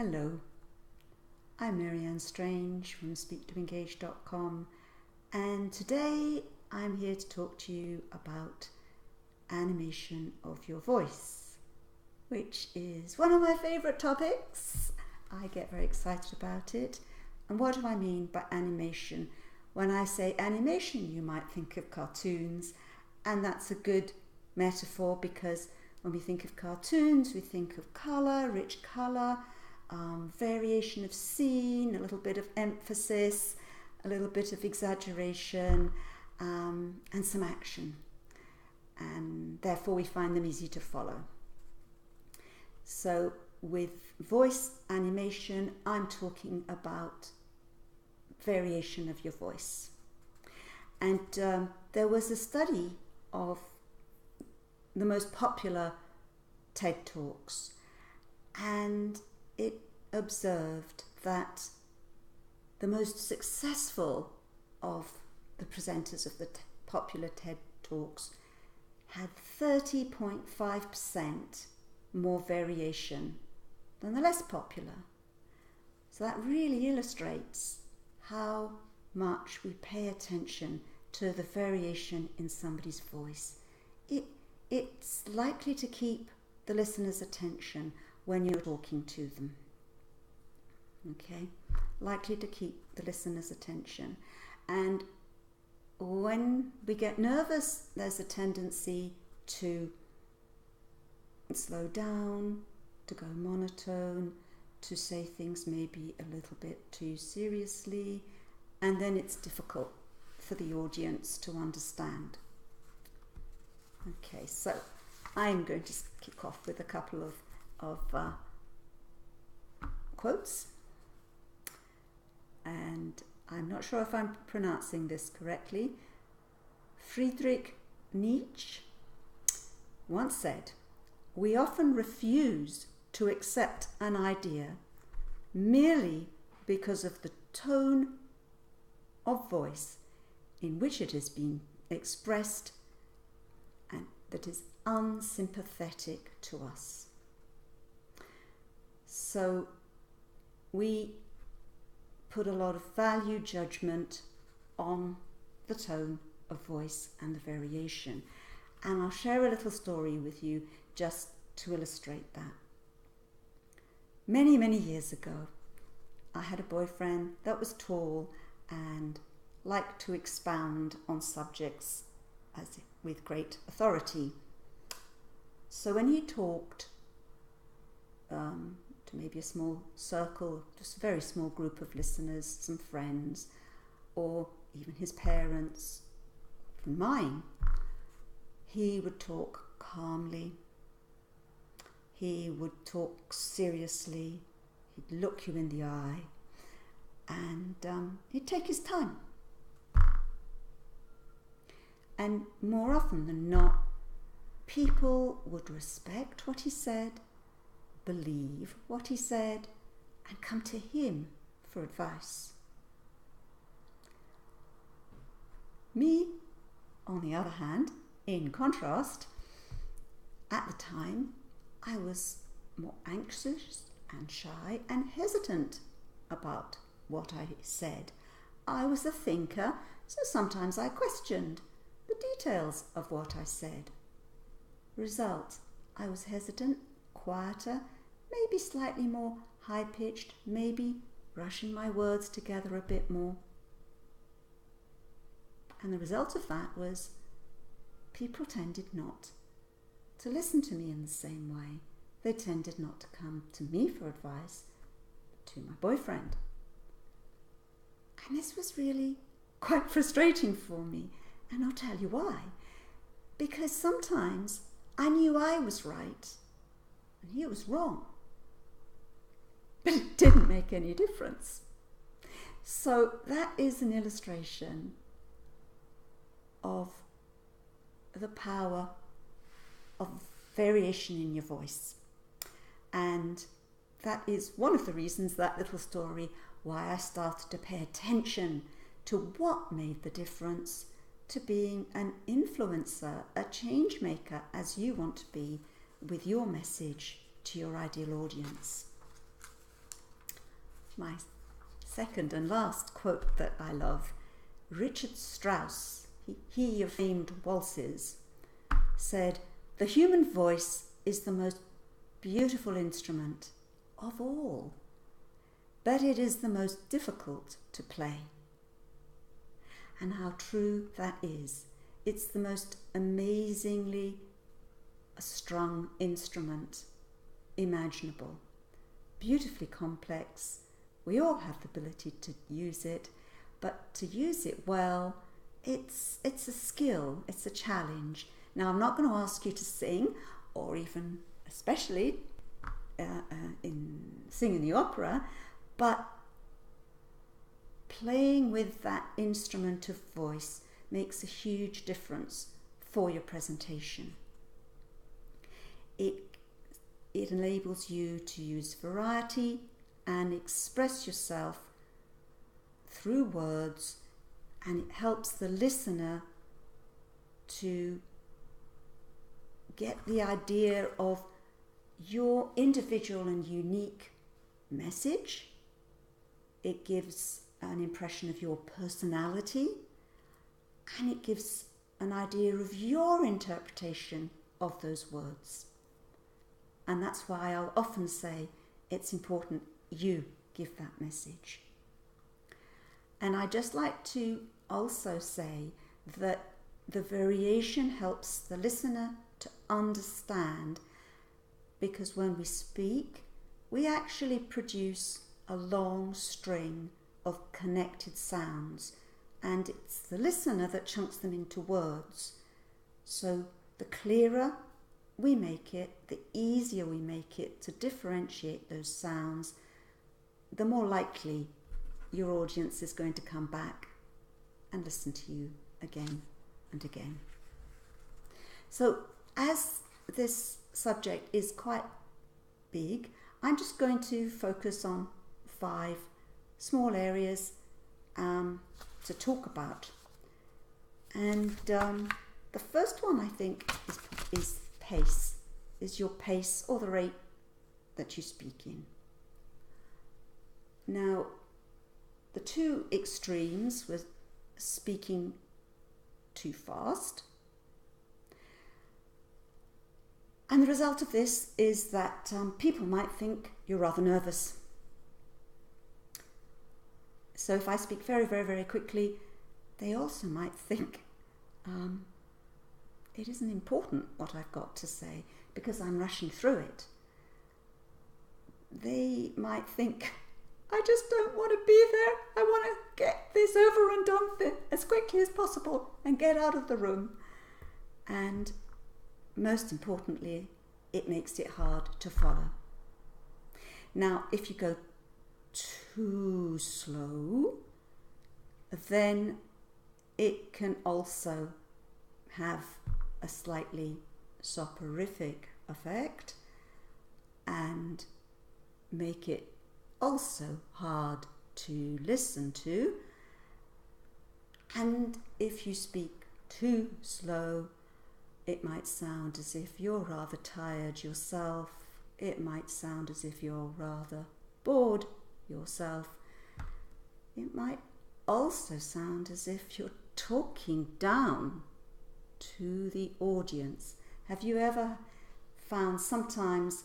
Hello, I'm Marianne Strange from speaktoengage.com, and today I'm here to talk to you about animation of your voice, which is one of my favourite topics. I get very excited about it. And what do I mean by animation? When I say animation, you might think of cartoons, and that's a good metaphor because when we think of cartoons, we think of colour, rich colour, variation of scene, a little bit of emphasis, a little bit of exaggeration, and some action. And therefore we find them easy to follow. So with voice animation, I'm talking about variation of your voice. And there was a study of the most popular TED Talks, and it observed that the most successful of the presenters of the popular TED Talks had 30.5% more variation than the less popular. So that really illustrates how much we pay attention to the variation in somebody's voice. It's likely to keep the listener's attention when you're talking to them. Okay, likely to keep the listener's attention. And when we get nervous, there's a tendency to slow down, to go monotone, to say things maybe a little bit too seriously, and then it's difficult for the audience to understand. Okay, so I'm going to kick off with a couple of quotes, and I'm not sure if I'm pronouncing this correctly. Friedrich Nietzsche once said, "We often refuse to accept an idea merely because of the tone of voice in which it has been expressed and that is unsympathetic to us." So we put a lot of value judgment on the tone of voice and the variation. And I'll share a little story with you just to illustrate that. Many, many years ago, I had a boyfriend that was tall and liked to expound on subjects with great authority. So when he talked to maybe a small circle, just a very small group of listeners, some friends, or even his parents, and mine, he would talk calmly, he would talk seriously, he'd look you in the eye, and he'd take his time. And more often than not, people would respect what he said, believe what he said, and come to him for advice. Me, on the other hand, in contrast, at the time, I was more anxious and shy and hesitant about what I said. I was a thinker, so sometimes I questioned the details of what I said. Result, I was hesitant, quieter, maybe slightly more high-pitched, maybe rushing my words together a bit more. And the result of that was people tended not to listen to me in the same way. They tended not to come to me for advice, but to my boyfriend. And this was really quite frustrating for me, and I'll tell you why. Because sometimes I knew I was right and he was wrong, but it didn't make any difference. So that is an illustration of the power of variation in your voice. And that is one of the reasons, that little story, why I started to pay attention to what made the difference to being an influencer, a change maker, as you want to be with your message to your ideal audience. my second and last quote that I love. Richard Strauss, he of famed waltzes, said, "The human voice is the most beautiful instrument of all, but it is the most difficult to play." And how true that is. It's the most amazingly strung instrument imaginable. Beautifully complex. We all have the ability to use it, but to use it well, it's a skill, it's a challenge. Now, I'm not going to ask you to sing, or even especially sing in the opera, but playing with that instrument of voice makes a huge difference for your presentation. It enables you to use variety and express yourself through words, and it helps the listener to get the idea of your individual and unique message. It gives an impression of your personality, and it gives an idea of your interpretation of those words. And that's why I'll often say it's important you give that message. And I just like to also say that the variation helps the listener to understand, because when we speak, we actually produce a long string of connected sounds, and it's the listener that chunks them into words. So the clearer we make it, the easier we make it to differentiate those sounds, the more likely your audience is going to come back and listen to you again and again. So as this subject is quite big, I'm just going to focus on 5 small areas to talk about. And the first one, I think, is pace, is your pace or the rate that you speak in. Now, the two extremes were speaking too fast. And the result of this is that people might think you're rather nervous. So if I speak very, very, very quickly, they also might think it isn't important what I've got to say because I'm rushing through it. They might think, I just don't want to be there. I want to get this over and done with as quickly as possible and get out of the room. And most importantly, it makes it hard to follow. Now, if you go too slow, then it can also have a slightly soporific effect and make it also hard to listen to. And if you speak too slow, it might sound as if you're rather tired yourself. It might sound as if you're rather bored yourself. It might also sound as if you're talking down to the audience. Have you ever found sometimes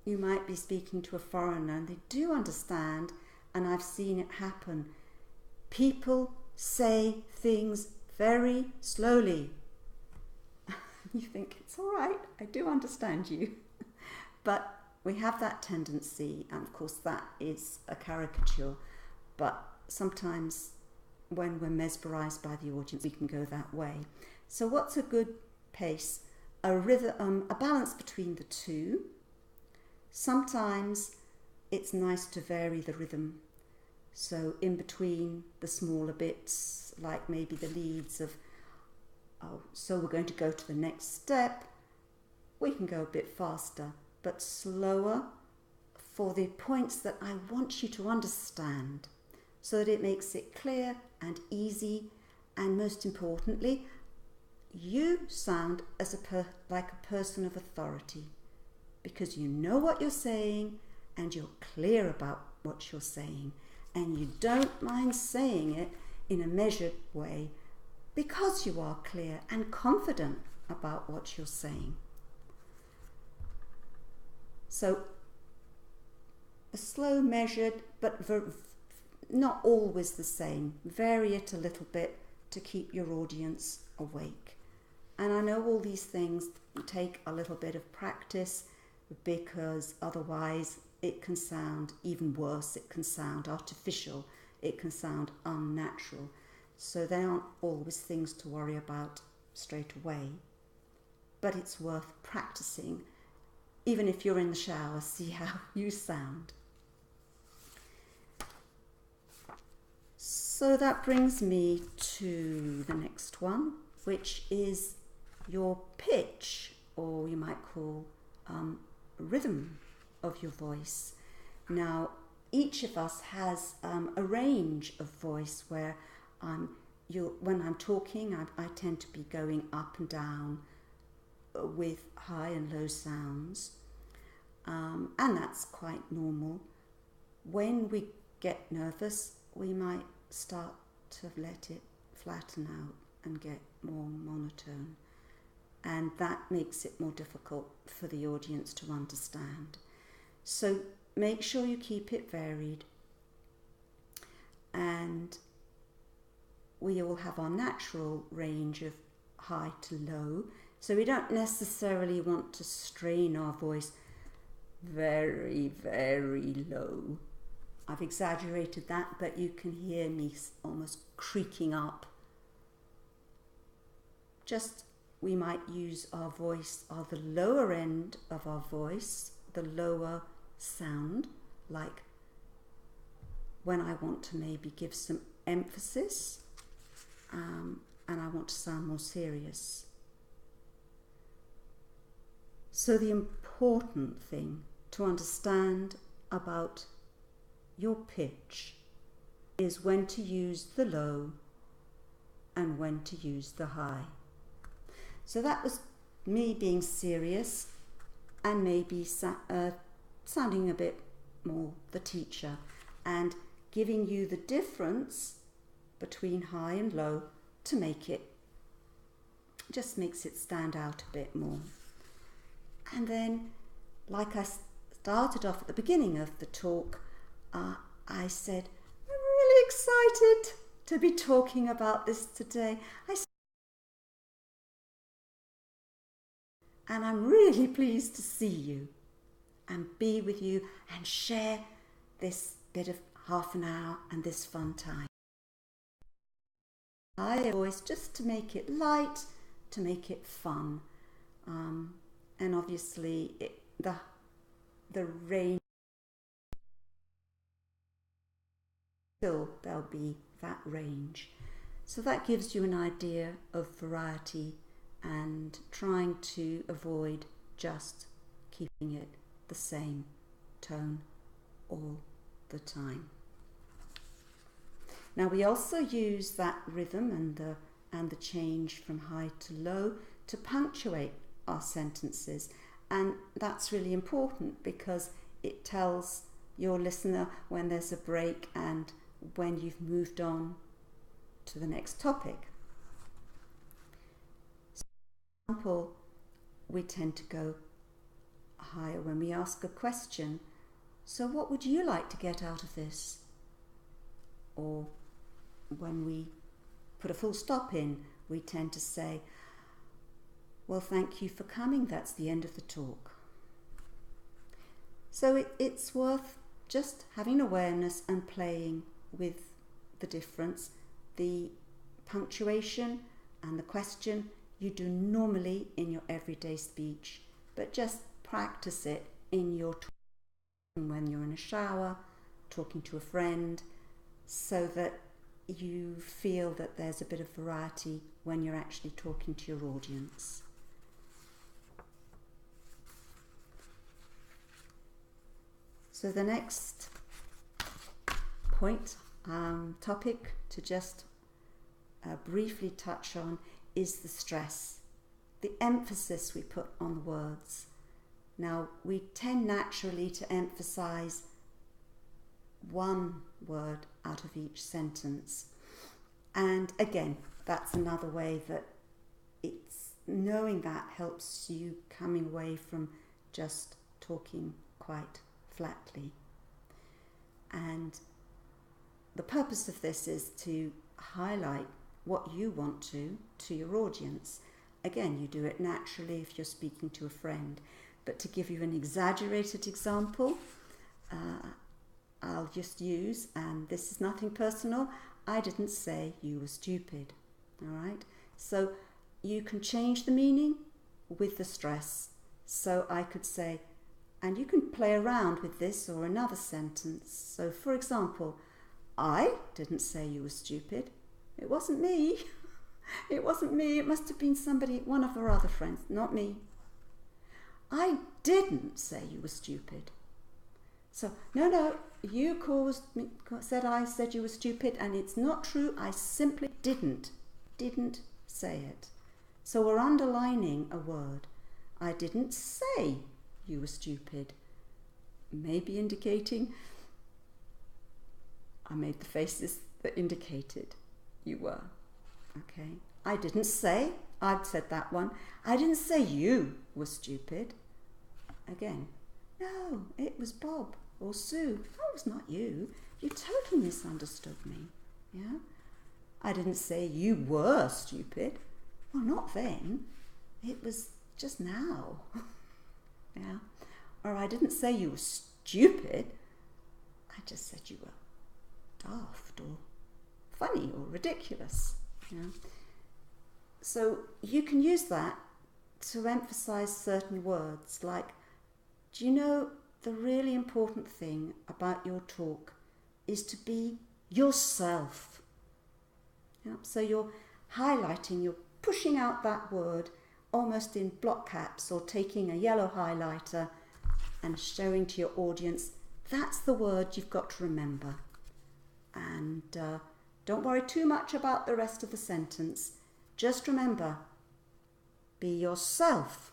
you might be speaking to a foreigner and they do understand, and I've seen it happen. People say things very slowly. You think, it's all right, I do understand you. But we have that tendency, and of course that is a caricature, but sometimes when we're mesmerised by the audience, we can go that way. So what's a good pace? A rhythm, a balance between the two. Sometimes it's nice to vary the rhythm. So in between the smaller bits, like maybe the leads of, so we're going to go to the next step, we can go a bit faster, but slower for the points that I want you to understand, so that it makes it clear and easy, and most importantly, you sound as like a person of authority, because you know what you're saying and you're clear about what you're saying, and you don't mind saying it in a measured way because you are clear and confident about what you're saying. So a slow, measured, but not always the same. Vary it a little bit to keep your audience awake. And I know all these things take a little bit of practice, because otherwise it can sound even worse. It can sound artificial. It can sound unnatural. So they aren't always things to worry about straight away. But it's worth practicing. Even if you're in the shower, see how you sound. So that brings me to the next one, which is your pitch, or you might call rhythm of your voice. Now, each of us has a range of voice where when I'm talking, I tend to be going up and down with high and low sounds, and that's quite normal. When we get nervous, we might start to let it flatten out and get more monotone, and that makes it more difficult for the audience to understand. So make sure you keep it varied, and we all have our natural range of high to low, so we don't necessarily want to strain our voice very, very low. I've exaggerated that, but you can hear me almost creaking up. We might use our voice, or the lower end of our voice, the lower sound, like when I want to maybe give some emphasis, and I want to sound more serious. So the important thing to understand about your pitch is when to use the low and when to use the high. So that was me being serious and maybe sounding a bit more the teacher, and giving you the difference between high and low to make it, just makes it stand out a bit more. And then, like I started off at the beginning of the talk, I said, I'm really excited to be talking about this today. And I'm really pleased to see you and be with you and share this bit of half an hour and this fun time. I voice just to make it light, to make it fun. And obviously the range, still there'll be that range. So that gives you an idea of variety and trying to avoid just keeping it the same tone all the time. Now we also use that rhythm and the change from high to low to punctuate our sentences, and that's really important because it tells your listener when there's a break and when you've moved on to the next topic. For example, we tend to go higher when we ask a question. So what would you like to get out of this? Or when we put a full stop in, we tend to say, well, thank you for coming. That's the end of the talk. So it's worth just having awareness and playing with the difference. The punctuation and the question you do normally in your everyday speech, but just practice it in your talk when you're in a shower, talking to a friend, so that you feel that there's a bit of variety when you're actually talking to your audience. So the next point, topic to just briefly touch on is the stress, the emphasis we put on the words. Now, we tend naturally to emphasize one word out of each sentence. And again, that's another way that it's knowing that helps you coming away from just talking quite flatly. And the purpose of this is to highlight what you want to your audience. Again, you do it naturally if you're speaking to a friend. But to give you an exaggerated example, I'll just use, and this is nothing personal, I didn't say you were stupid. All right? So you can change the meaning with the stress. So I could say, and you can play around with this or another sentence. So for example, I didn't say you were stupid. It wasn't me. It wasn't me. It must have been somebody, one of our other friends, not me. I didn't say you were stupid. So, no, you said I said you were stupid, and it's not true. I simply didn't say it. So we're underlining a word. I didn't say you were stupid. Maybe indicating, I made the faces that indicated you were. Okay. I didn't say, I'd said that one. I didn't say you were stupid. Again, no, it was Bob or Sue. That was not you. You totally misunderstood me. Yeah? I didn't say you were stupid. Well, not then. It was just now. Yeah? Or I didn't say you were stupid. I just said you were daft or funny or ridiculous. Yeah? So you can use that to emphasize certain words like, do you know the really important thing about your talk is to be yourself. Yeah? So you're highlighting, you're pushing out that word almost in block caps or taking a yellow highlighter and showing to your audience, that's the word you've got to remember. And don't worry too much about the rest of the sentence. Just remember, be yourself.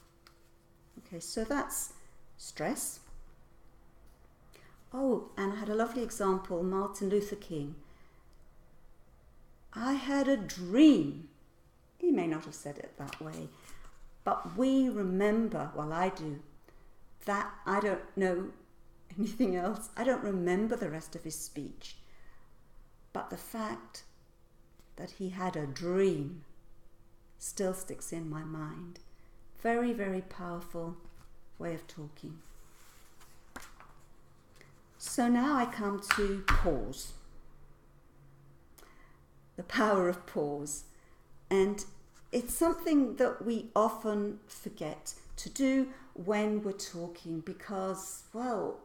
Okay, so that's stress. Oh, and I had a lovely example, Martin Luther King. I had a dream. He may not have said it that way, but we remember, well, I do, that I don't know anything else. I don't remember the rest of his speech. But the fact that he had a dream still sticks in my mind. Very, very powerful way of talking. So now I come to pause. The power of pause. And it's something that we often forget to do when we're talking because, well,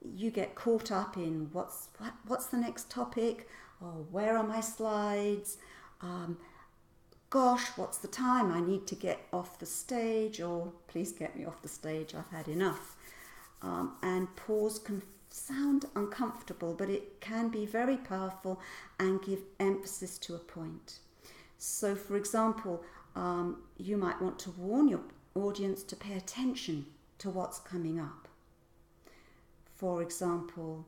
you get caught up in what's the next topic, or where are my slides, gosh, what's the time, I need to get off the stage, or please get me off the stage, I've had enough. And pause can sound uncomfortable, but it can be very powerful and give emphasis to a point. So for example, you might want to warn your audience to pay attention to what's coming up. For example,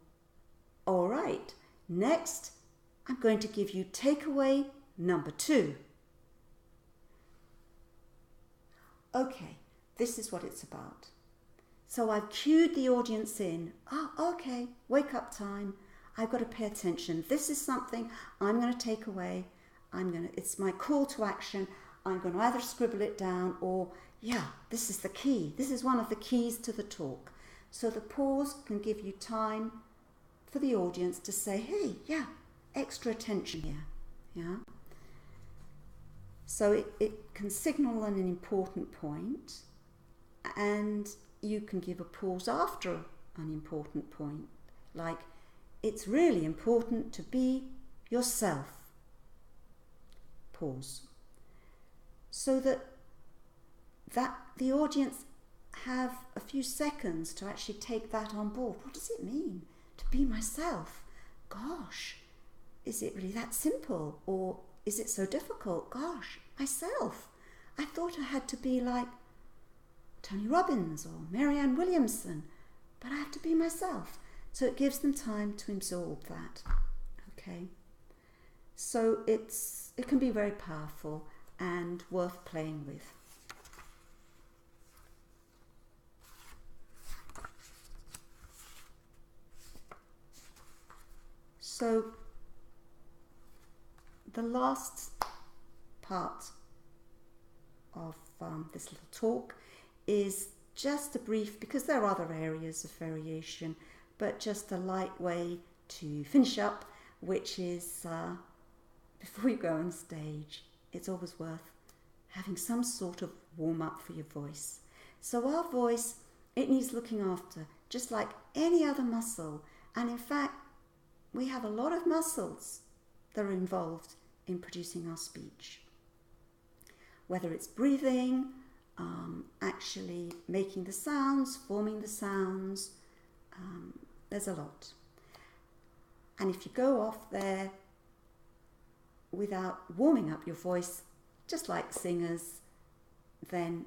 all right, next I'm going to give you takeaway number 2. Okay, this is what it's about. So I've cued the audience in. Okay, wake up time. I've got to pay attention. This is something I'm going to take away. It's my call to action. I'm going to either scribble it down or, this is the key. This is one of the keys to the talk. So the pause can give you time for the audience to say, hey, extra attention here. Yeah. So it can signal an important point, and you can give a pause after an important point, like, it's really important to be yourself. Pause. So that the audience have a few seconds to actually take that on board. What does it mean to be myself? Gosh, is it really that simple? Or is it so difficult? Gosh, myself. I thought I had to be like Tony Robbins or Marianne Williamson, but I have to be myself. So it gives them time to absorb that. Okay, so it can be very powerful and worth playing with. So the last part of this little talk is just a brief, because there are other areas of variation, but just a light way to finish up, which is before you go on stage, it's always worth having some sort of warm-up for your voice. So our voice, it needs looking after, just like any other muscle. And in fact, we have a lot of muscles that are involved in producing our speech. Whether it's breathing, actually making the sounds, forming the sounds, there's a lot. And if you go off there without warming up your voice, just like singers, then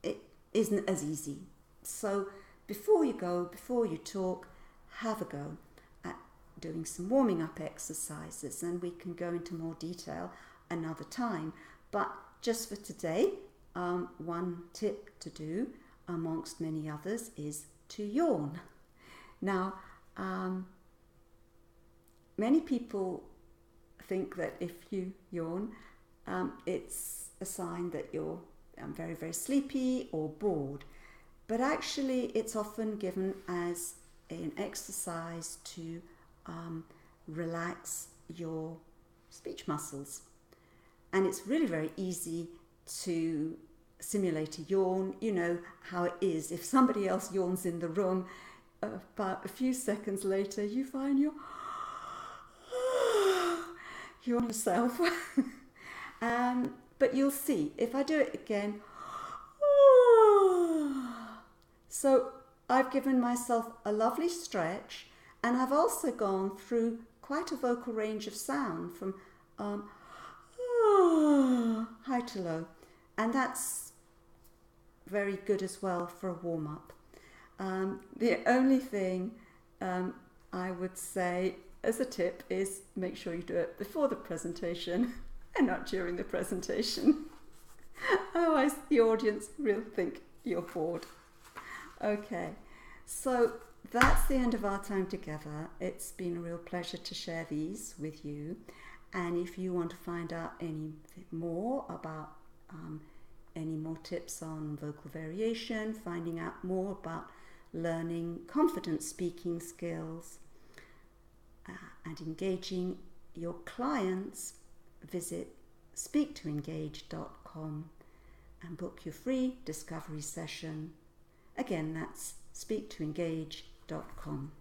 it isn't as easy. So before you talk, have a go at doing some warming up exercises, and we can go into more detail another time. But just for today, one tip to do amongst many others is to yawn. Now, many people think that if you yawn, it's a sign that you're very, very sleepy or bored. But actually, it's often given as an exercise to relax your speech muscles. And it's really very easy to simulate a yawn. You know how it is. If somebody else yawns in the room, about a few seconds later, you find you're on yourself. But you'll see, if I do it again, so I've given myself a lovely stretch, and I've also gone through quite a vocal range of sound from high to low, and that's very good as well for a warm-up. The only thing I would say as a tip is make sure you do it before the presentation and not during the presentation. Otherwise the audience will think you're bored. Okay, so that's the end of our time together. It's been a real pleasure to share these with you. And if you want to find out any more about any more tips on vocal variation, finding out more about learning confident speaking skills and engaging your clients, visit speaktoengage.com and book your free discovery session. Again, that's speaktoengage.com.